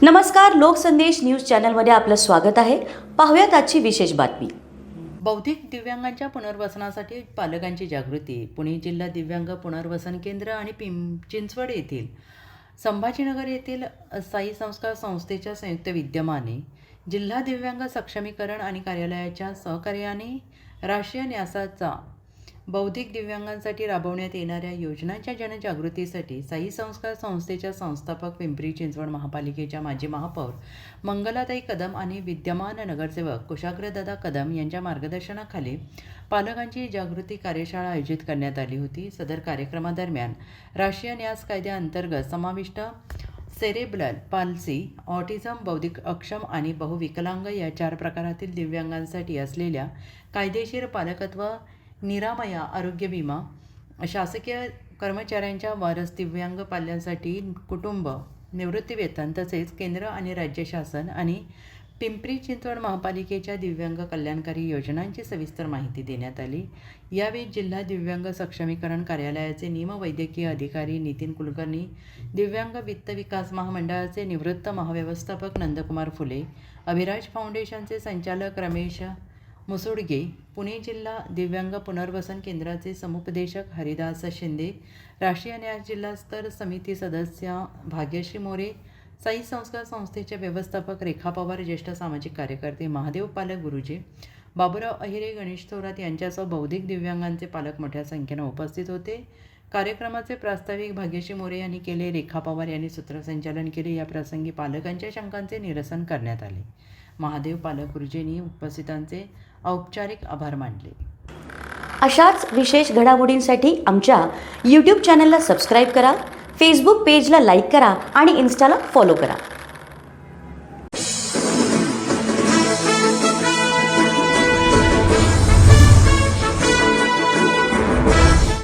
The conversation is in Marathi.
नमस्कार, लोकसंदेश न्यूज चॅनलमध्ये आपलं स्वागत आहे. पाहूयात आजची विशेष बातमी. बौद्धिक दिव्यांगांच्या पुनर्वसनासाठी पालकांची जागृती. पुणे जिल्हा दिव्यांग पुनर्वसन केंद्र आणि चिंचवड येथील संभाजीनगर येथील साई संस्कार संस्थेच्या संयुक्त विद्यमाने जिल्हा दिव्यांग सक्षमीकरण आणि कार्यालयाच्या सहकार्याने राष्ट्रीय न्यासाचा बौद्धिक दिव्यांगांसाठी राबवण्यात येणाऱ्या योजनांच्या जनजागृतीसाठी साई संस्कार संस्थेच्या संस्थापक, पिंपरी चिंचवड महापालिकेच्या माजी महापौर मंगलाताई कदम आणि विद्यमान नगरसेवक कुशाग्रदादा कदम यांच्या मार्गदर्शनाखाली पालकांची जागृती कार्यशाळा आयोजित करण्यात आली होती. सदर कार्यक्रमादरम्यान राष्ट्रीय न्यास कायद्याअंतर्गत समाविष्ट सेरेब्रल पाल्सी, ऑटिझम, बौद्धिक अक्षम आणि बहुविकलांग या 4 प्रकारातील दिव्यांगांसाठी असलेल्या कायदेशीर पालकत्व, निरामया, आरोग्य विमा, शासकीय कर्मचाऱ्यांच्या वारस दिव्यांग पाल्यांसाठी कुटुंब निवृत्तीवेतन तसेच केंद्र आणि राज्य शासन आणि पिंपरी चिंचवड महापालिकेच्या दिव्यांग कल्याणकारी योजनांची सविस्तर माहिती देण्यात आली. यावेळी जिल्हा दिव्यांग सक्षमीकरण कार्यालयाचे निमवैद्यकीय अधिकारी नितीन कुलकर्णी, दिव्यांग वित्त विकास महामंडळाचे निवृत्त महाव्यवस्थापक नंदकुमार फुले, अभिराज फाउंडेशनचे संचालक रमेश मुसुडगे, पुणे जिल्हा दिव्यांग पुनर्वसन केंद्राचे समुपदेशक हरिदास शिंदे, राष्ट्रीय न्यास जिल्हा स्तर समिती सदस्य भाग्यश्री मोरे, साई संस्कार संस्थेचे व्यवस्थापक रेखा पवार, ज्येष्ठ सामाजिक कार्यकर्ते महादेव पालक गुरुजी, बाबूराव अहिरे, गणेश थोरात यांच्यासह बौद्धिक दिव्यांगांचे पालक मोठ्या संख्येने उपस्थित होते. कार्यक्रमाचे प्रास्ताविक भाग्यश्री मोरे यांनी केले. रेखा पवार यांनी सूत्रसंचालन केले. या प्रसंगी पालकांच्या शंकांचे निरसन करण्यात आले. महादेव पालक गुरुजींनी उपस्थितांचे औपचारिक आभार मानले. अशाच विशेष घडामोडींसाठी आमच्या यूट्यूब चॅनलला सबस्क्राईब करा, फेसबुक पेजला लाईक करा आणि इन्स्टाला फॉलो करा.